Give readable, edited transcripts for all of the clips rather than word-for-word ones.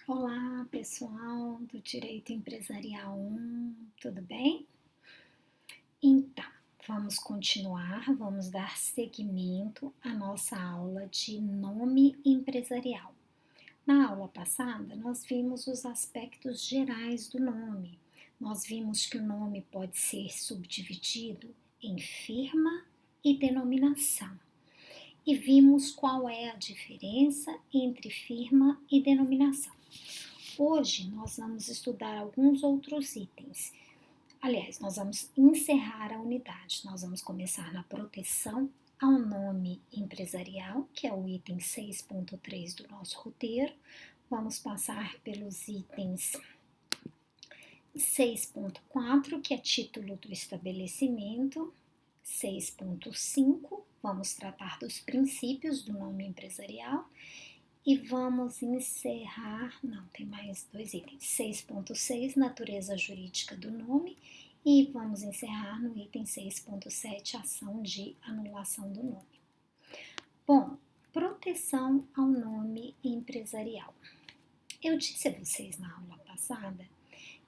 Olá, pessoal do Direito Empresarial 1, tudo bem? Então, vamos continuar, vamos dar seguimento à nossa aula de nome empresarial. Na aula passada, nós vimos os aspectos gerais do nome. Nós vimos que o nome pode ser subdividido em firma e denominação. E vimos qual é a diferença entre firma e denominação. Hoje nós vamos estudar alguns outros itens. Aliás, nós vamos encerrar a unidade. Nós vamos começar na proteção ao nome empresarial, que é o item 6.3 do nosso roteiro. Vamos passar pelos itens 6.4, que é título do estabelecimento, 6.5, vamos tratar dos princípios do nome empresarial. E vamos encerrar, não, tem mais dois itens, 6.6, natureza jurídica do nome, e vamos encerrar no item 6.7, ação de anulação do nome. Bom, proteção ao nome empresarial. Eu disse a vocês na aula passada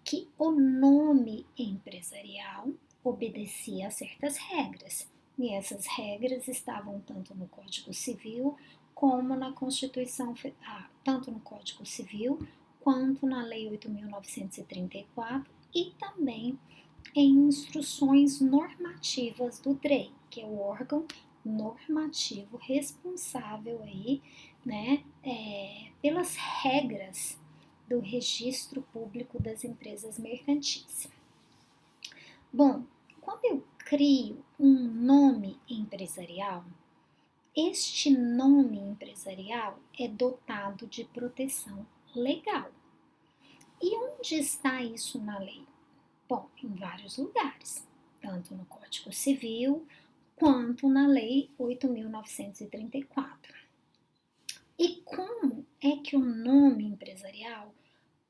que o nome empresarial obedecia a certas regras, e essas regras estavam tanto no Código Civil como na Constituição, tanto no Código Civil quanto na Lei 8.934 e também em instruções normativas do DREI, que é o órgão normativo responsável aí, né, pelas regras do Registro Público das Empresas Mercantis. Bom, quando eu crio um nome empresarial, este nome empresarial é dotado de proteção legal. E onde está isso na lei? Bom, em vários lugares, tanto no Código Civil quanto na Lei 8.934. E como é que o nome empresarial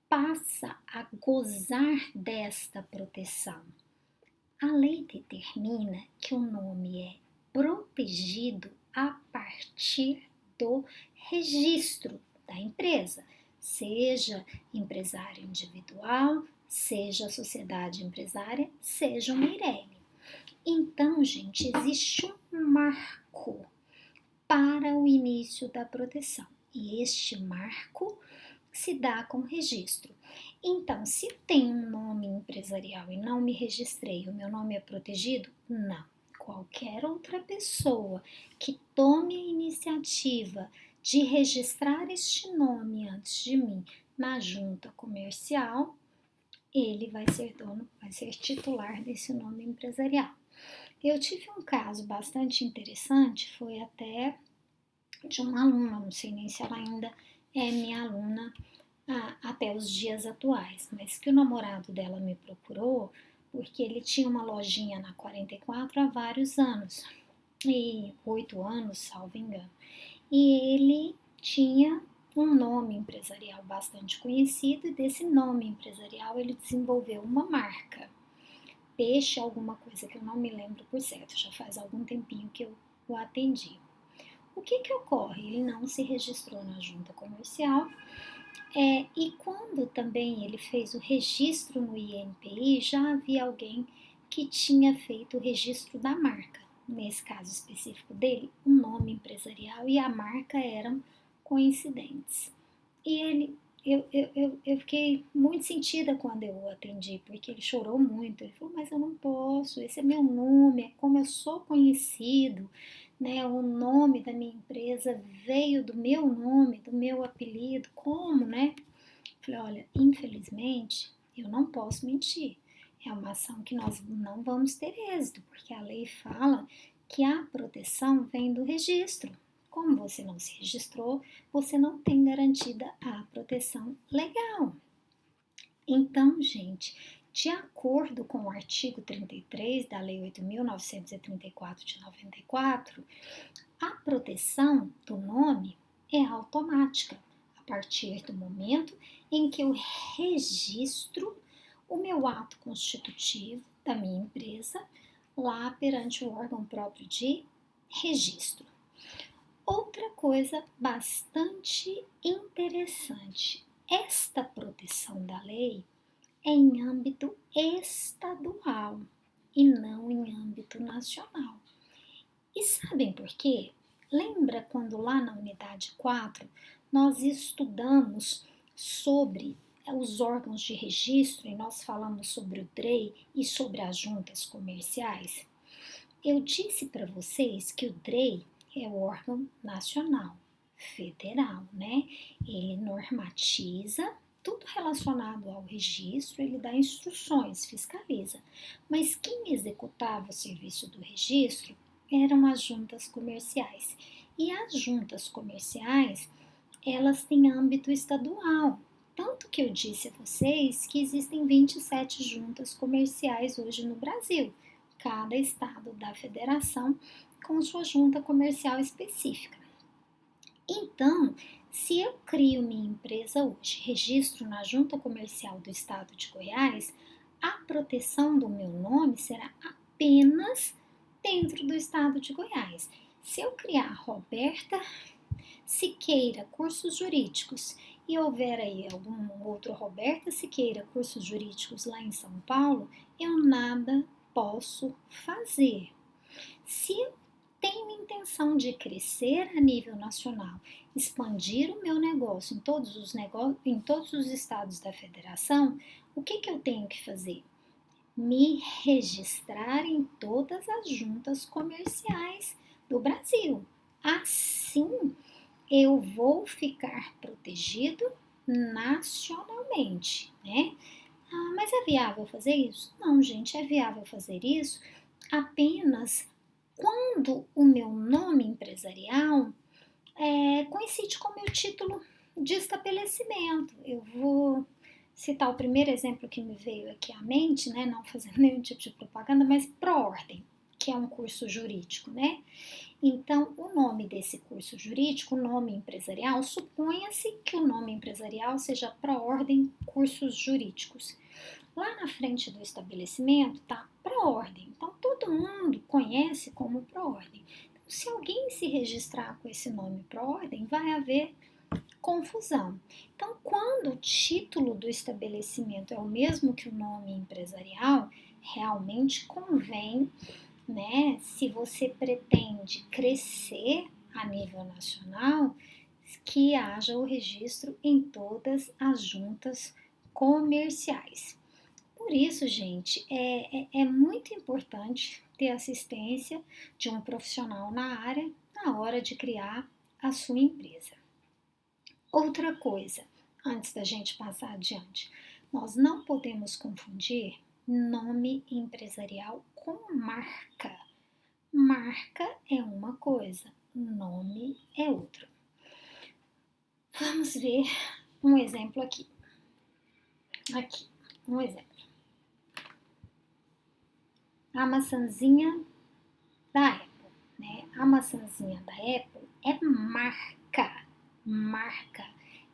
passa a gozar desta proteção? A lei determina que o nome é protegido a partir do registro da empresa, seja empresário individual, seja sociedade empresária, seja uma Mirelle. Então, gente, existe um marco para o início da proteção, e este marco se dá com registro. Então, se eu tenho um nome empresarial e não me registrei, o meu nome é protegido? Não. Qualquer outra pessoa que tome a iniciativa de registrar este nome antes de mim na junta comercial, ele vai ser dono, vai ser titular desse nome empresarial. Eu tive um caso bastante interessante, foi até de uma aluna, não sei nem se ela ainda é minha aluna até os dias atuais, mas que o namorado dela me procurou porque ele tinha uma lojinha na 44 há vários anos, e 8 anos, salvo engano, e ele tinha um nome empresarial bastante conhecido, e desse nome empresarial ele desenvolveu uma marca, Peixe alguma coisa que eu não me lembro por certo, já faz algum tempinho que eu o atendi. O que ocorre? Ele não se registrou na junta comercial, e quando também ele fez o registro no INPI, já havia alguém que tinha feito o registro da marca. Nesse caso específico dele, o nome empresarial e a marca eram coincidentes. E eu fiquei muito sentida quando eu o atendi, porque ele chorou muito. Ele falou, mas eu não posso, esse é meu nome, é como eu sou conhecido, né? O nome da minha empresa veio do meu nome, do meu apelido, como, né? Falei, olha, infelizmente, eu não posso mentir. É uma ação que nós não vamos ter êxito, porque a lei fala que a proteção vem do registro. Como você não se registrou, você não tem garantida a proteção legal. Então, gente, de acordo com o artigo 33 da Lei 8.934 de 94, a proteção do nome é automática a partir do momento em que eu registro o meu ato constitutivo da minha empresa lá perante o órgão próprio de registro. Outra coisa bastante interessante esta proteção da lei é em âmbito estadual e não em âmbito nacional. E sabem por quê? Lembra quando lá na unidade 4 nós estudamos sobre os órgãos de registro e nós falamos sobre o DREI e sobre as juntas comerciais? Eu disse para vocês que o DREI é o órgão nacional, federal, né? Ele normatiza tudo relacionado ao registro, ele dá instruções, fiscaliza. Mas quem executava o serviço do registro eram as juntas comerciais. E as juntas comerciais, elas têm âmbito estadual. Tanto que eu disse a vocês que existem 27 juntas comerciais hoje no Brasil, cada estado da federação com sua junta comercial específica. Então, se eu crio minha empresa hoje, registro na junta comercial do estado de Goiás, a proteção do meu nome será apenas dentro do estado de Goiás. Se eu criar Roberta Siqueira Cursos Jurídicos e houver aí algum outro Roberta Siqueira Cursos Jurídicos lá em São Paulo, eu nada posso fazer. Se eu tenho intenção de crescer a nível nacional, expandir o meu negócio em todos os estados da federação, o que eu tenho que fazer? Me registrar em todas as juntas comerciais do Brasil. Assim, eu vou ficar protegido nacionalmente, né? Ah, mas é viável fazer isso? Não, gente, é viável fazer isso apenas quando o meu nome empresarial coincide com o meu título de estabelecimento. Eu vou citar o primeiro exemplo que me veio aqui à mente, né, não fazendo nenhum tipo de propaganda, mas Proordem, que é um curso jurídico, né? Então, o nome desse curso jurídico, o nome empresarial, suponha-se que o nome empresarial seja Proordem Cursos Jurídicos. Lá na frente do estabelecimento tá Proordem, então todo mundo conhece como Proordem. Então, se alguém se registrar com esse nome Proordem, vai haver confusão. Então, quando o título do estabelecimento é o mesmo que o nome empresarial, realmente convém, né? Se você pretende crescer a nível nacional, que haja o registro em todas as juntas comerciais. Por isso, gente, é muito importante ter assistência de um profissional na área na hora de criar a sua empresa. Outra coisa, antes da gente passar adiante, nós não podemos confundir nome empresarial com marca. Marca é uma coisa, nome é outra. Vamos ver um exemplo aqui. Aqui, um exemplo. A maçãzinha da Apple, né? A maçãzinha da Apple é marca. Marca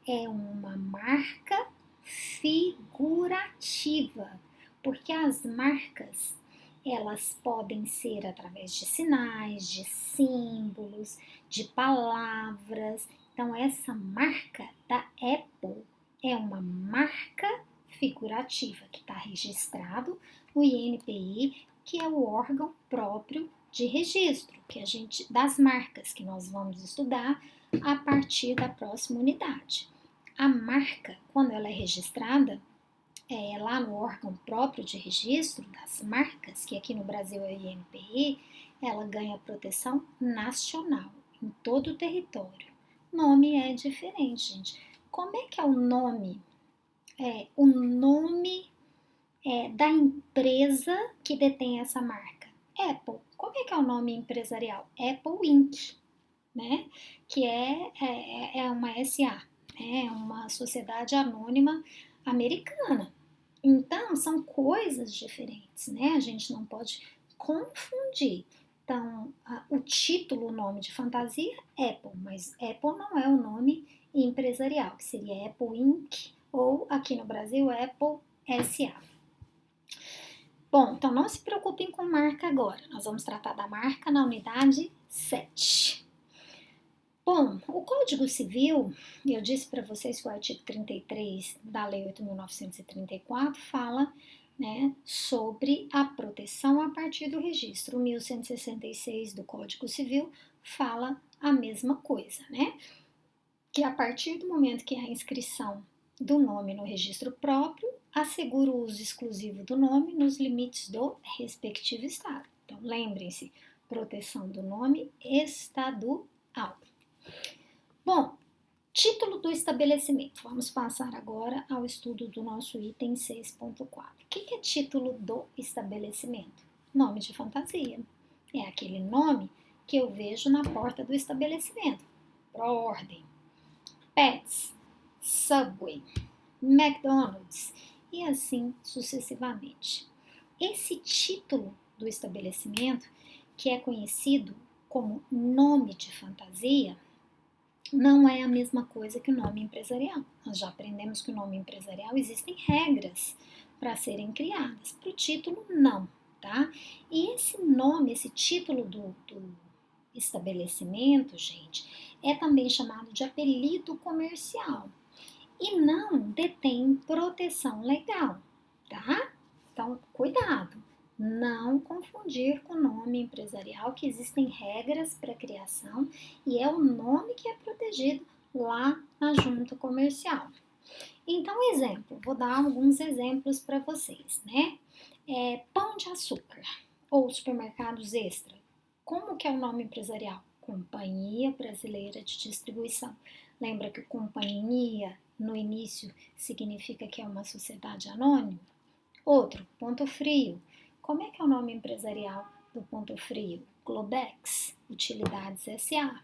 é uma marca figurativa, porque as marcas elas podem ser através de sinais, de símbolos, de palavras. Então, essa marca da Apple é uma marca figurativa que está registrado no INPI, que é o órgão próprio de registro que a gente das marcas que nós vamos estudar a partir da próxima unidade. A marca, quando ela é registrada, lá no órgão próprio de registro das marcas, que aqui no Brasil é o INPI, ela ganha proteção nacional em todo o território. Nome é diferente, gente. Como é que é o nome? O nome da empresa que detém essa marca? Apple. Como é que é o nome empresarial? Apple Inc., né? Que é uma SA, né? Uma sociedade anônima americana. Então, são coisas diferentes, né? A gente não pode confundir. Então, o título, o nome de fantasia, Apple, mas Apple não é o nome empresarial, que seria Apple Inc. ou aqui no Brasil, Apple SA. Bom, então não se preocupem com marca agora. Nós vamos tratar da marca na unidade 7. Bom, o Código Civil, eu disse para vocês que o artigo 33 da Lei 8.934 fala, né, sobre a proteção a partir do registro. O 1166 do Código Civil fala a mesma coisa, né? Que a partir do momento que há a inscrição do nome no registro próprio, assegura o uso exclusivo do nome nos limites do respectivo estado. Então, lembrem-se, proteção do nome estadual. Bom, título do estabelecimento. Vamos passar agora ao estudo do nosso item 6.4. O que é título do estabelecimento? Nome de fantasia. É aquele nome que eu vejo na porta do estabelecimento. Por ordem. Pets, Subway, McDonald's e assim sucessivamente. Esse título do estabelecimento, que é conhecido como nome de fantasia, não é a mesma coisa que o nome empresarial. Nós já aprendemos que o nome empresarial existem regras para serem criadas. Para o título, não, tá? E esse nome, esse título do estabelecimento, gente, é também chamado de apelido comercial e não detém proteção legal, tá? Então, cuidado, não confundir com o nome empresarial, que existem regras para criação e é o nome que é protegido lá na junta comercial. Então, exemplo, vou dar alguns exemplos para vocês, né? Pão de açúcar ou supermercados extra. Como que é o nome empresarial? Companhia Brasileira de Distribuição. Lembra que companhia no início significa que é uma sociedade anônima? Outro, Ponto Frio. Como é que é o nome empresarial do Ponto Frio? Globex, Utilidades S.A.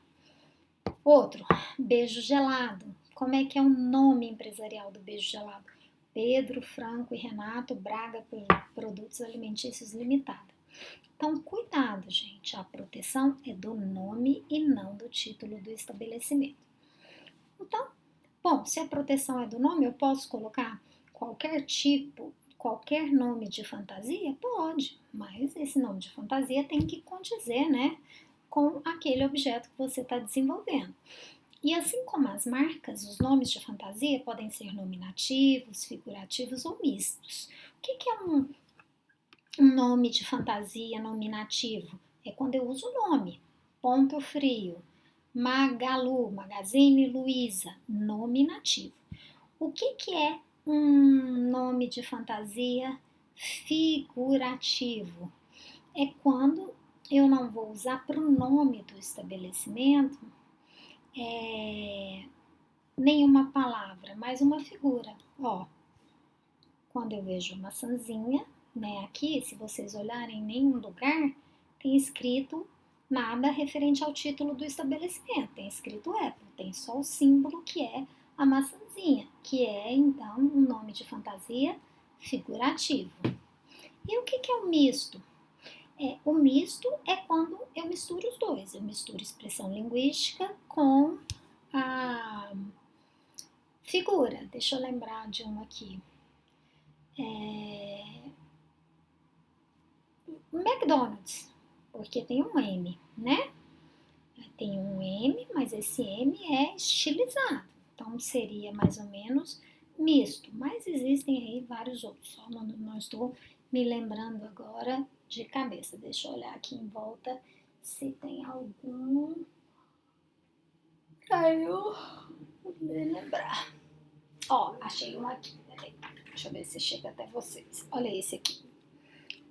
Outro, Beijo Gelado. Como é que é o nome empresarial do Beijo Gelado? Pedro, Franco e Renato Braga Produtos Alimentícios Limitada. Então, cuidado, gente, a proteção é do nome e não do título do estabelecimento. Então, bom, se a proteção é do nome, eu posso colocar qualquer tipo, qualquer nome de fantasia? Pode, mas esse nome de fantasia tem que condizer, né, com aquele objeto que você está desenvolvendo. E assim como as marcas, os nomes de fantasia podem ser nominativos, figurativos ou mistos. O que é um nome de fantasia nominativo? É quando eu uso o nome. Ponto Frio, Magalu, Magazine Luiza, nominativo. O que é um nome de fantasia figurativo? É quando eu não vou usar para o nome do estabelecimento nenhuma palavra, mas uma figura. Ó, quando eu vejo maçãzinha, né, aqui, se vocês olharem em nenhum lugar, tem escrito nada referente ao título do estabelecimento. Tem escrito Apple, tem só o símbolo que é a maçãzinha, que é, então, um nome de fantasia figurativo. E o que é o misto? O misto é quando eu misturo os dois. Eu misturo expressão linguística com a figura. Deixa eu lembrar de um aqui. McDonald's, porque tem um M, né? Tem um M, mas esse M é estilizado. Então seria mais ou menos misto. Mas existem aí vários outros. Só não estou me lembrando agora de cabeça. Deixa eu olhar aqui em volta se tem algum. Aí eu vou me lembrar. Ó, achei um aqui. Peraí. Deixa eu ver se chega até vocês. Olha esse aqui.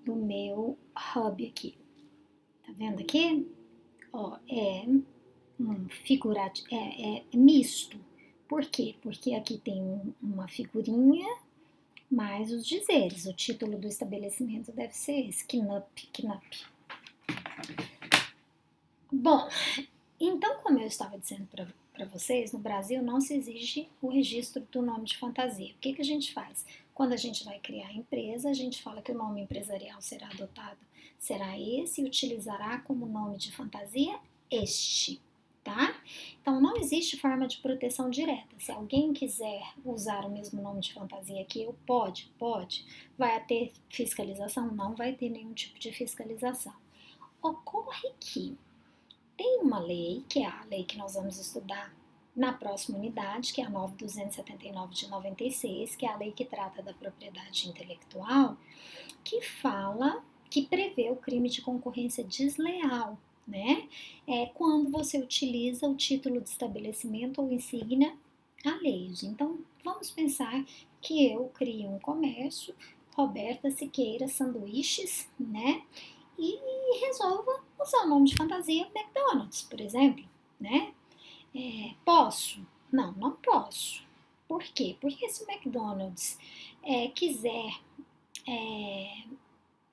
Do meu hub aqui. Tá vendo aqui? Ó, é um figurativo, é misto. Por quê? Porque aqui tem uma figurinha mais os dizeres. O título do estabelecimento deve ser esse, Knup. Bom, então, como eu estava dizendo para vocês, no Brasil não se exige o registro do nome de fantasia. O que a gente faz? Quando a gente vai criar a empresa, a gente fala que o nome empresarial será adotado, será esse e utilizará como nome de fantasia este, tá? Então, não existe forma de proteção direta. Se alguém quiser usar o mesmo nome de fantasia que eu, pode. Vai ter fiscalização? Não vai ter nenhum tipo de fiscalização. Ocorre que tem uma lei, que é a lei que nós vamos estudar na próxima unidade, que é a 9.279 de 96, que é a lei que trata da propriedade intelectual, que fala, que prevê o crime de concorrência desleal, né? É quando você utiliza o título de estabelecimento ou insígnia alheios. Então, vamos pensar que eu crio um comércio, Roberta Siqueira Sanduíches, né? E resolva usar o nome de fantasia McDonald's, por exemplo, né? Posso? Não, não posso. Por quê? Porque se o McDonald's quiser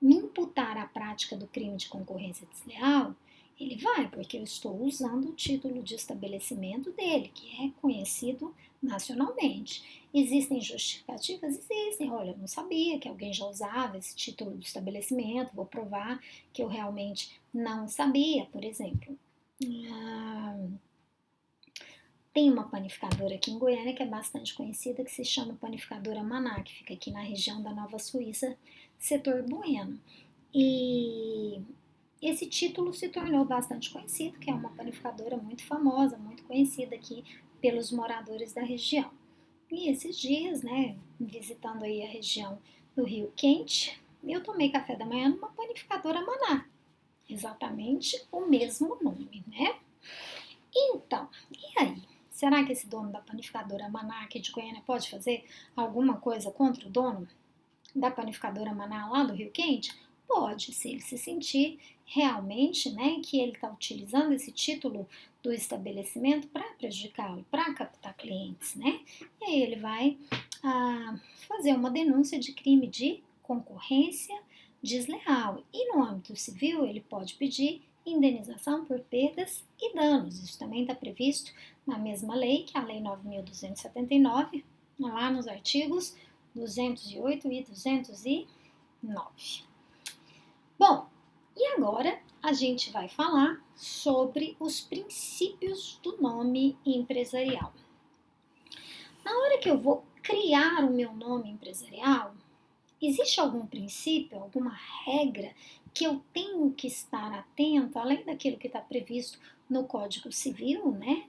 me imputar a prática do crime de concorrência desleal, ele vai, porque eu estou usando o título de estabelecimento dele, que é conhecido nacionalmente. Existem justificativas? Existem. Olha, eu não sabia que alguém já usava esse título de estabelecimento, vou provar que eu realmente não sabia, por exemplo. Tem uma panificadora aqui em Goiânia que é bastante conhecida, que se chama Panificadora Maná, que fica aqui na região da Nova Suíça, setor Bueno. E esse título se tornou bastante conhecido, que é uma panificadora muito famosa, muito conhecida aqui pelos moradores da região. E esses dias, né, visitando aí a região do Rio Quente, eu tomei café da manhã numa panificadora Maná, exatamente o mesmo nome, né? Então, e aí? Será que esse dono da panificadora Maná aqui de Goiânia pode fazer alguma coisa contra o dono da panificadora Maná lá do Rio Quente? Pode, se ele se sentir realmente, né, que ele está utilizando esse título do estabelecimento para prejudicá-lo, para captar clientes, né? E aí ele vai fazer uma denúncia de crime de concorrência desleal. E no âmbito civil, ele pode pedir indenização por perdas e danos. Isso também está previsto na mesma lei, que é a Lei 9.279, lá nos artigos 208 e 209. Bom, e agora a gente vai falar sobre os princípios do nome empresarial. Na hora que eu vou criar o meu nome empresarial, existe algum princípio, alguma regra que eu tenho que estar atento, além daquilo que está previsto no Código Civil, né?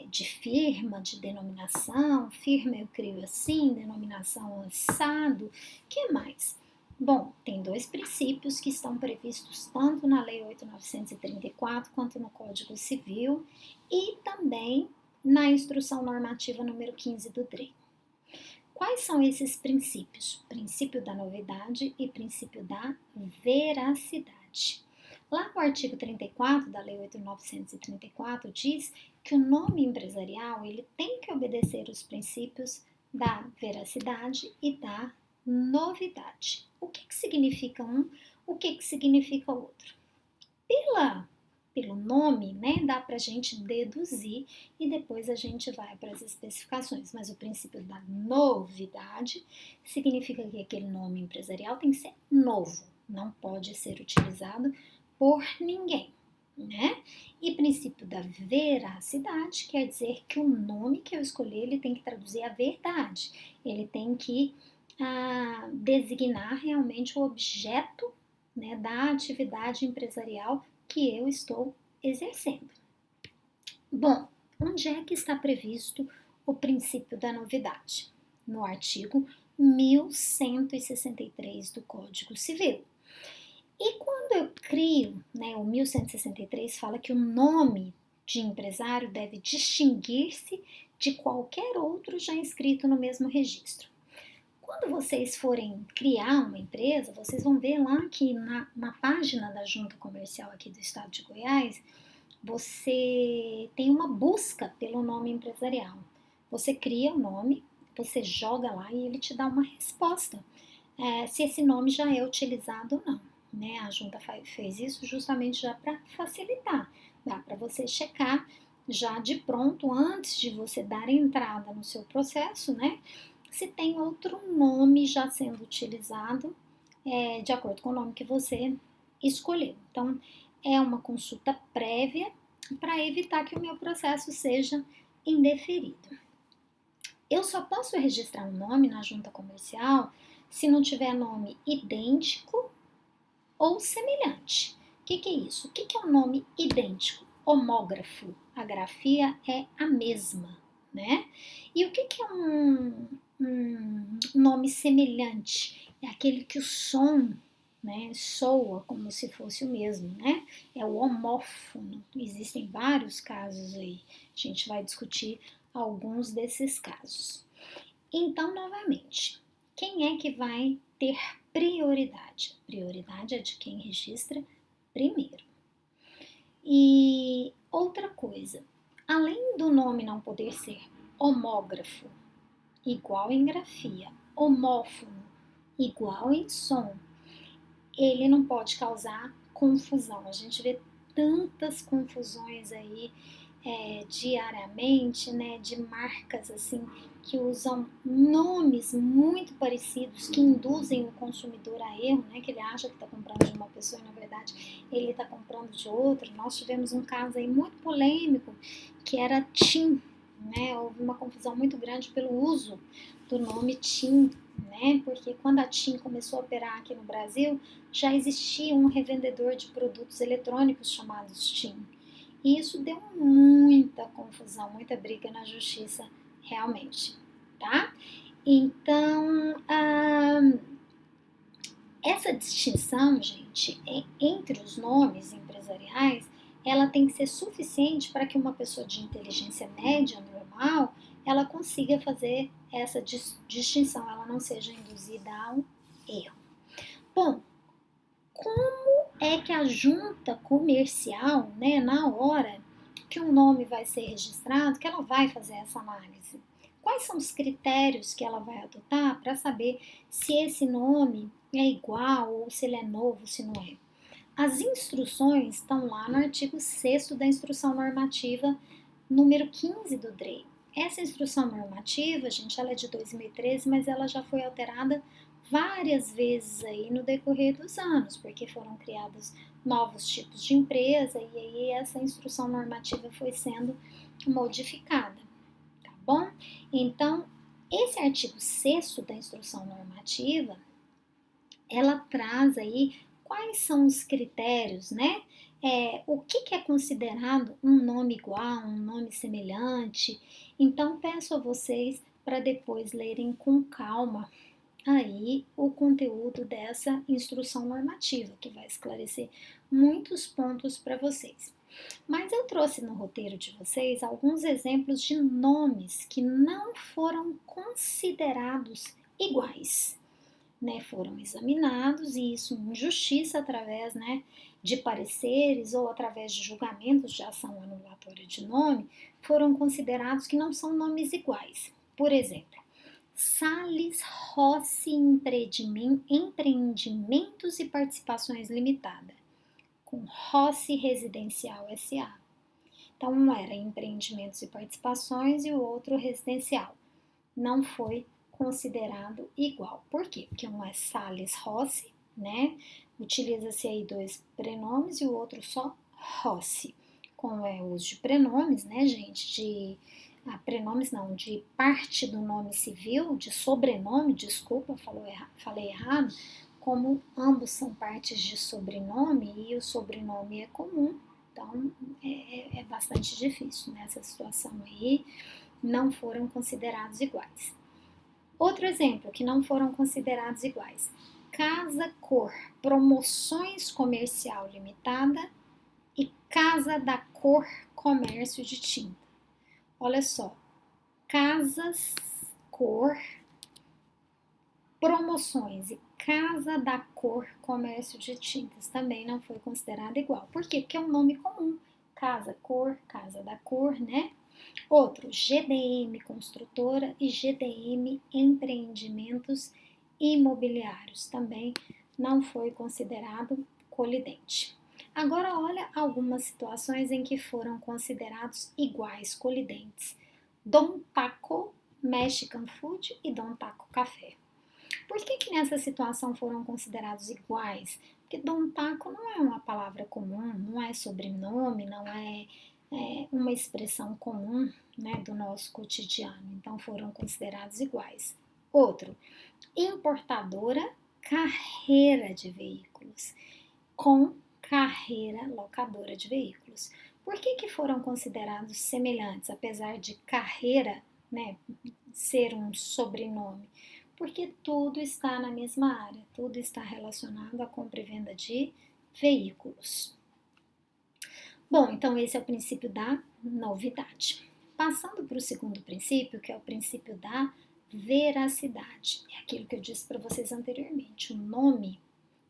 De firma, de denominação, firma eu crio assim, denominação assado, que mais? Bom, tem dois princípios que estão previstos tanto na Lei 8.934 quanto no Código Civil e também na Instrução Normativa número 15 do DREI. Quais são esses princípios? Princípio da novidade e princípio da veracidade. Lá no artigo 34 da Lei 8.934 diz que o nome empresarial ele tem que obedecer os princípios da veracidade e da novidade. O que significa um? O que significa o outro? Pelo nome, né, dá para a gente deduzir e depois a gente vai para as especificações. Mas o princípio da novidade significa que aquele nome empresarial tem que ser novo, não pode ser utilizado por ninguém, né? E princípio da veracidade quer dizer que o nome que eu escolhi ele tem que traduzir a verdade, ele tem que designar realmente o objeto, né, da atividade empresarial que eu estou exercendo. Bom, onde é que está previsto o princípio da novidade? No artigo 1163 do Código Civil. E quando eu crio, né, o 1163 fala que o nome de empresário deve distinguir-se de qualquer outro já inscrito no mesmo registro. Quando vocês forem criar uma empresa, vocês vão ver lá que na página da Junta Comercial aqui do estado de Goiás, você tem uma busca pelo nome empresarial. Você cria o nome, você joga lá e ele te dá uma resposta, se esse nome já é utilizado ou não. Né? A Junta fez isso justamente já para facilitar. Dá para você checar já de pronto, antes de você dar entrada no seu processo, né? Se tem outro nome já sendo utilizado de acordo com o nome que você escolheu. Então, é uma consulta prévia para evitar que o meu processo seja indeferido. Eu só posso registrar um nome na junta comercial se não tiver nome idêntico ou semelhante. O que é isso? O que é um nome idêntico? homógrafo. A grafia é a mesma, né? E o que é um nome semelhante? É aquele que o som, né, soa como se fosse o mesmo, né? É o homófono. Existem vários casos aí. A gente vai discutir alguns desses casos. Então, novamente, quem é que vai ter prioridade? Prioridade é de quem registra primeiro. E outra coisa, além do nome não poder ser homógrafo, igual em grafia, homófono, igual em som, ele não pode causar confusão. A gente vê tantas confusões aí diariamente, né, de marcas assim que usam nomes muito parecidos que induzem o consumidor a erro, né, que ele acha que está comprando de uma pessoa e na verdade ele está comprando de outra. Nós tivemos um caso aí muito polêmico que era TIM, né, houve uma confusão muito grande pelo uso do nome TIM, né, porque quando a TIM começou a operar aqui no Brasil, já existia um revendedor de produtos eletrônicos chamados TIM. E isso deu muita confusão, muita briga na justiça, realmente, tá? Então, essa distinção, gente, entre os nomes empresariais, ela tem que ser suficiente para que uma pessoa de inteligência média, normal, ela consiga fazer essa distinção, ela não seja induzida ao erro. Bom, como é que a junta comercial, né, na hora que um nome vai ser registrado, que ela vai fazer essa análise? Quais são os critérios que ela vai adotar para saber se esse nome é igual ou se ele é novo, se não é? As instruções estão lá no artigo 6º da Instrução Normativa número 15 do DREI. Essa instrução normativa, gente, ela é de 2013, mas ela já foi alterada várias vezes aí no decorrer dos anos, porque foram criados novos tipos de empresa e aí essa instrução normativa foi sendo modificada, tá bom? Então, esse artigo 6º da instrução normativa, ela traz aí quais são os critérios, né? O que é considerado um nome igual, um nome semelhante. Então, peço a vocês para depois lerem com calma aí o conteúdo dessa instrução normativa, que vai esclarecer muitos pontos para vocês. Mas eu trouxe no roteiro de vocês alguns exemplos de nomes que não foram considerados iguais, né? Foram examinados e isso em justiça através, né, de pareceres ou através de julgamentos de ação anulatória de nome, foram considerados que não são nomes iguais. Por exemplo, Salles Rossi Empreendimentos e Participações Limitada, com Rossi Residencial S.A. Então, um era empreendimentos e participações e o outro residencial. Não foi considerado igual. Por quê? Porque um é Salles Rossi, né? Utiliza-se aí dois prenomes e o outro só Rossi. Com o uso de prenomes, né, gente? Prenomes não, de parte do nome civil, de sobrenome, desculpa, falei errado, como ambos são partes de sobrenome e o sobrenome é comum, então é bastante difícil nessa situação aí, não foram considerados iguais. Outro exemplo que não foram considerados iguais: Casa Cor, Promoções Comercial Limitada e Casa da Cor, Comércio de Tinta. Olha só, Casas Cor, Promoções e Casa da Cor, Comércio de Tintas também não foi considerado igual. Por quê? Porque é um nome comum. Casa Cor, Casa da Cor, né? Outro, GDM Construtora e GDM Empreendimentos Imobiliários, também não foi considerado colidente. Agora, olha algumas situações em que foram considerados iguais, colidentes. Dom Taco Mexican Food e Dom Taco Café. Por que nessa situação foram considerados iguais? Porque Dom Taco não é uma palavra comum, não é sobrenome, não é uma expressão comum, né, do nosso cotidiano, então foram considerados iguais. Outro, importadora Carreira de Veículos com Carreira Locadora de Veículos. Por que foram considerados semelhantes, apesar de carreira, né, ser um sobrenome? Porque tudo está na mesma área, tudo está relacionado à compra e venda de veículos. Bom, então esse é o princípio da novidade. Passando para o segundo princípio, que é o princípio da veracidade. É aquilo que eu disse para vocês anteriormente. O nome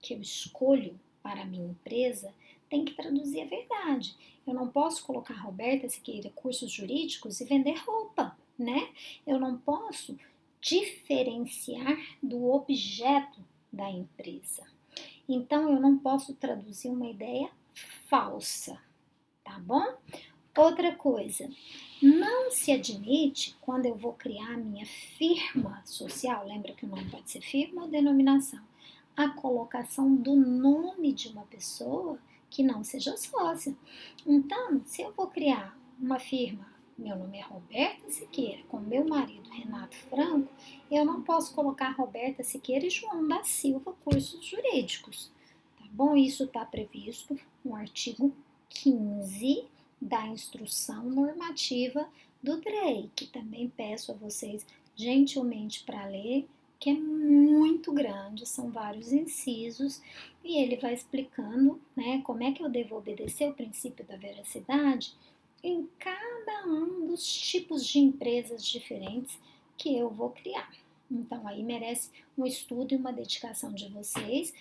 que eu escolho para a minha empresa tem que traduzir a verdade. Eu não posso colocar Roberta Siqueira Cursos Jurídicos e vender roupa, né? Eu não posso diferenciar do objeto da empresa. Então, eu não posso traduzir uma ideia falsa, tá bom? Outra coisa, não se admite quando eu vou criar a minha firma social, lembra que o nome pode ser firma ou denominação, a colocação do nome de uma pessoa que não seja sócia. Então, se eu vou criar uma firma, meu nome é Roberta Siqueira, com meu marido Renato Franco, eu não posso colocar Roberta Siqueira e João da Silva Cursos Jurídicos, tá bom? Isso está previsto no artigo 15 da instrução normativa do DREI, que também peço a vocês gentilmente para ler, que é muito grande, são vários incisos, e ele vai explicando, né, como é que eu devo obedecer o princípio da veracidade em cada um dos tipos de empresas diferentes que eu vou criar. Então, aí merece um estudo e uma dedicação de vocês,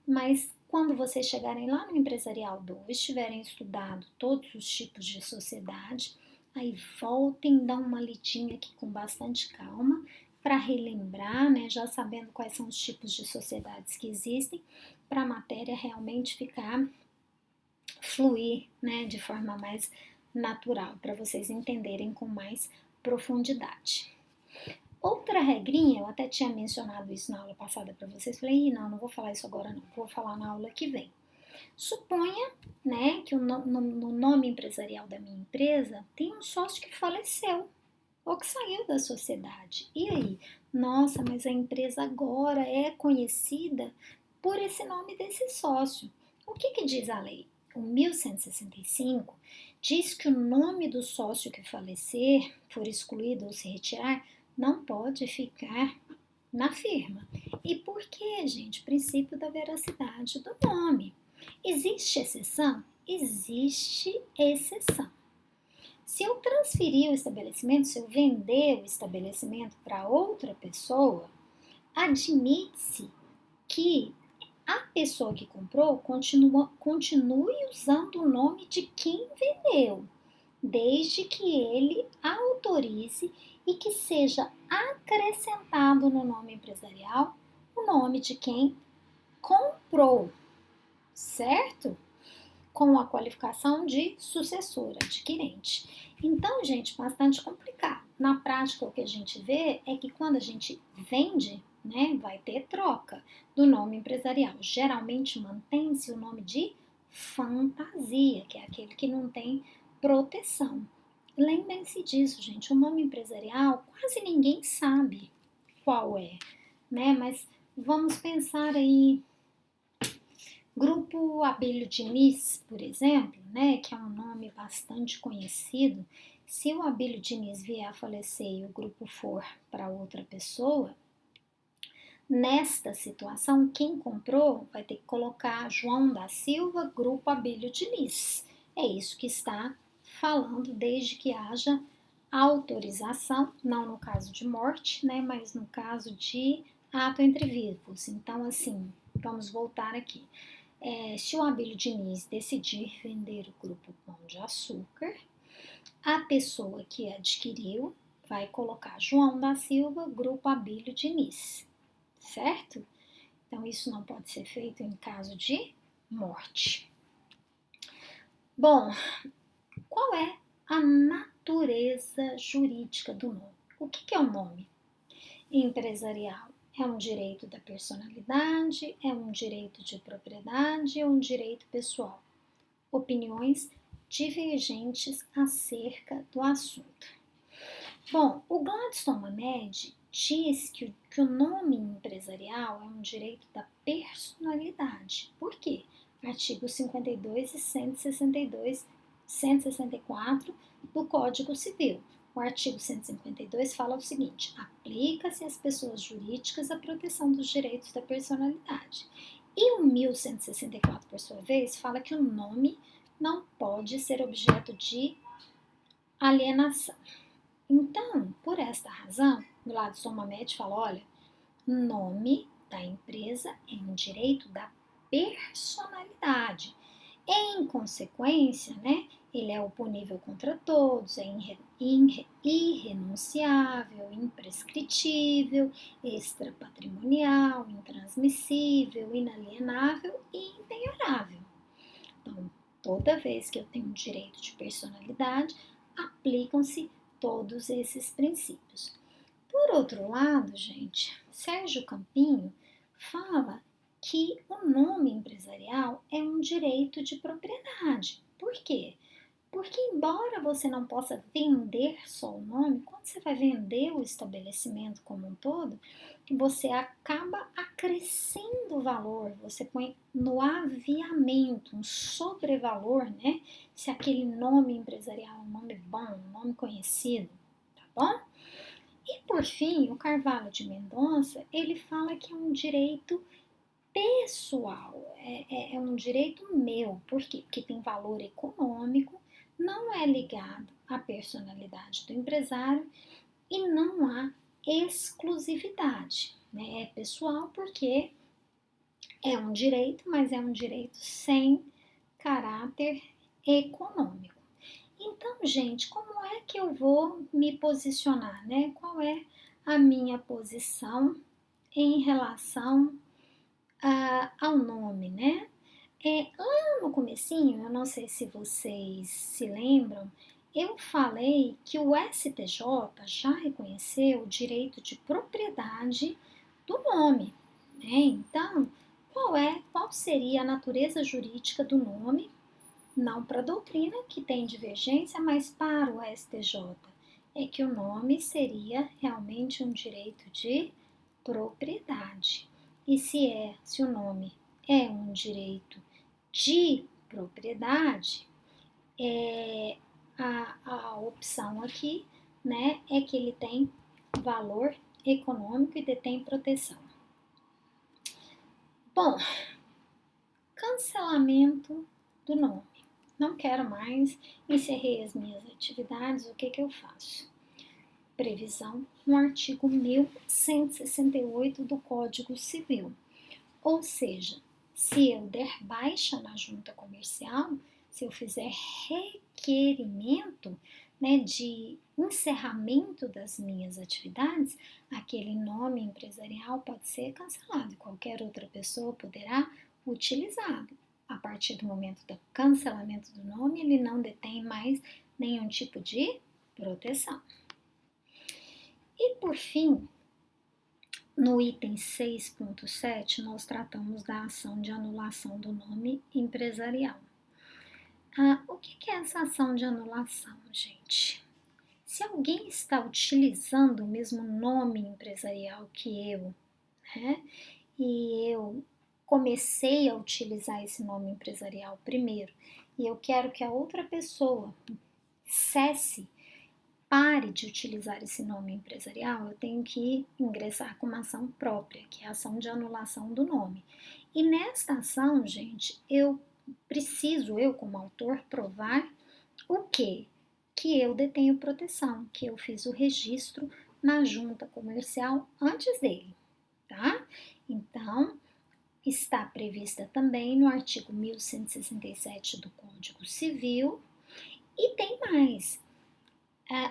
mas quando vocês chegarem lá no Empresarial 2, tiverem estudado todos os tipos de sociedade, aí voltem, dão uma lidinha aqui com bastante calma para relembrar, né, já sabendo quais são os tipos de sociedades que existem, para a matéria realmente ficar, fluir, né, de forma mais natural, para vocês entenderem com mais profundidade. Outra regrinha, eu até tinha mencionado isso na aula passada para vocês, falei, não vou falar isso agora não, vou falar na aula que vem. Suponha, né, que no nome empresarial da minha empresa tem um sócio que faleceu ou que saiu da sociedade. E aí? Nossa, mas a empresa agora é conhecida por esse nome desse sócio. O que diz a lei? O 1165 diz que o nome do sócio que falecer, for excluído ou se retirar, não pode ficar na firma. E por que, gente? Princípio da veracidade do nome. Existe exceção? Existe exceção. Se eu transferir o estabelecimento, se eu vender o estabelecimento para outra pessoa, admite-se que a pessoa que comprou continue usando o nome de quem vendeu, desde que ele autorize e que seja acrescentado no nome empresarial o nome de quem comprou, certo? Com a qualificação de sucessor, adquirente. Então, gente, bastante complicado. Na prática, o que a gente vê é que quando a gente vende, né, vai ter troca do nome empresarial. Geralmente mantém-se o nome de fantasia, que é aquele que não tem proteção. Lembrem-se disso, gente. O nome empresarial quase ninguém sabe qual é, né? Mas vamos pensar aí. Grupo Abílio Diniz, por exemplo, né, que é um nome bastante conhecido, se o Abílio Diniz vier a falecer e o grupo for para outra pessoa, nesta situação, quem comprou vai ter que colocar João da Silva, Grupo Abílio Diniz. É isso que está falando, desde que haja autorização, não no caso de morte, né, mas no caso de ato entre vivos. Então, assim, vamos voltar aqui. Se o Abílio Diniz decidir vender o grupo Pão de Açúcar, a pessoa que adquiriu vai colocar João da Silva, grupo Abílio Diniz, certo? Então, isso não pode ser feito em caso de morte. Bom, qual é a natureza jurídica do nome? O que é o nome empresarial? É um direito da personalidade, é um direito de propriedade, é um direito pessoal. Opiniões divergentes acerca do assunto. Bom, o Gladstone Mamed diz que o nome empresarial é um direito da personalidade. Por quê? Artigos 52 e 162 164 do Código Civil. O artigo 152 fala o seguinte: aplica-se às pessoas jurídicas a proteção dos direitos da personalidade. E o 1164, por sua vez, fala que o nome não pode ser objeto de alienação. Então, por esta razão, o lado Somamed fala, olha, nome da empresa é um direito da personalidade. Em consequência, né, ele é oponível contra todos, é irrenunciável, imprescritível, extrapatrimonial, intransmissível, inalienável e impenhorável. Então, toda vez que eu tenho um direito de personalidade, aplicam-se todos esses princípios. Por outro lado, gente, Sérgio Campinho fala que o nome empresarial é um direito de propriedade. Por quê? Porque embora você não possa vender só o nome, quando você vai vender o estabelecimento como um todo, você acaba acrescendo valor, você põe no aviamento um sobrevalor, né? Se aquele nome empresarial é um nome bom, um nome conhecido, tá bom? E por fim, o Carvalho de Mendonça, ele fala que é um direito pessoal, é um direito meu. Por quê? Porque tem valor econômico, não é ligado à personalidade do empresário e não há exclusividade, né? É pessoal porque é um direito, mas é um direito sem caráter econômico. Então, gente, como é que eu vou me posicionar, né? Qual é a minha posição em relação ao nome, né? Lá no comecinho, eu não sei se vocês se lembram, eu falei que o STJ já reconheceu o direito de propriedade do nome, né? Então, qual seria a natureza jurídica do nome? Não para a doutrina, que tem divergência, mas para o STJ, é que o nome seria realmente um direito de propriedade. E se o nome é um direito de propriedade, a opção aqui, né, é que ele tem valor econômico e detém proteção. Bom, cancelamento do nome. Não quero mais, encerrei as minhas atividades, o que eu faço? Previsão no artigo 1168 do Código Civil. Ou seja, se eu der baixa na junta comercial, se eu fizer requerimento, né, de encerramento das minhas atividades, aquele nome empresarial pode ser cancelado e qualquer outra pessoa poderá utilizá-lo. A partir do momento do cancelamento do nome, ele não detém mais nenhum tipo de proteção. E por fim, no item 6.7, nós tratamos da ação de anulação do nome empresarial. O que é essa ação de anulação, gente? Se alguém está utilizando o mesmo nome empresarial que eu, né, e eu comecei a utilizar esse nome empresarial primeiro, e eu quero que a outra pessoa pare de utilizar esse nome empresarial, eu tenho que ingressar com uma ação própria, que é a ação de anulação do nome. E nesta ação, gente, eu como autor, provar o quê? Que eu detenho proteção, que eu fiz o registro na junta comercial antes dele, tá? Então, está prevista também no artigo 1167 do Código Civil e tem mais.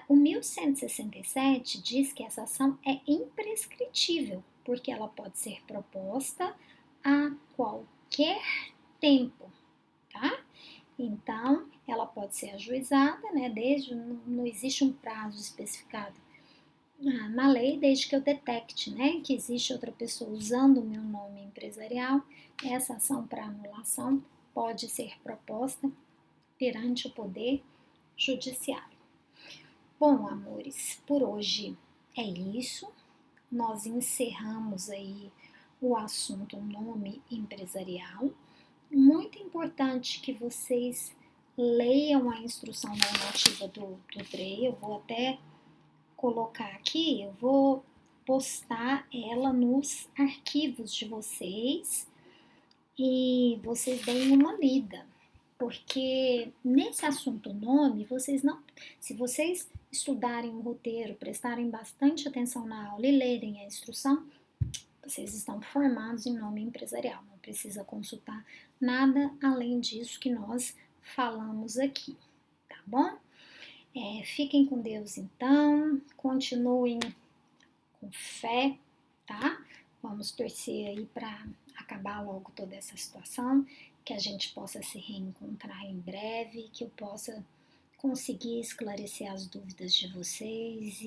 O 1167 diz que essa ação é imprescritível, porque ela pode ser proposta a qualquer tempo, tá? Então, ela pode ser ajuizada, né? Não existe um prazo especificado na lei, desde que eu detecte, né, que existe outra pessoa usando o meu nome empresarial, essa ação para anulação pode ser proposta perante o Poder Judiciário. Bom, amores, por hoje é isso. Nós encerramos aí o assunto nome empresarial. Muito importante que vocês leiam a instrução normativa do DREI. Eu vou até colocar aqui, eu vou postar ela nos arquivos de vocês e vocês deem uma lida, porque nesse assunto nome, vocês não, se vocês estudarem o roteiro, prestarem bastante atenção na aula e lerem a instrução, vocês estão formados em nome empresarial, não precisa consultar nada além disso que nós falamos aqui, tá bom? Fiquem com Deus então, continuem com fé, tá? Vamos torcer aí para acabar logo toda essa situação, que a gente possa se reencontrar em breve, que eu possa conseguir esclarecer as dúvidas de vocês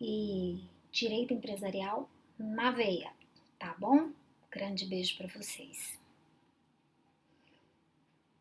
e direito empresarial na veia, tá bom? Grande beijo para vocês.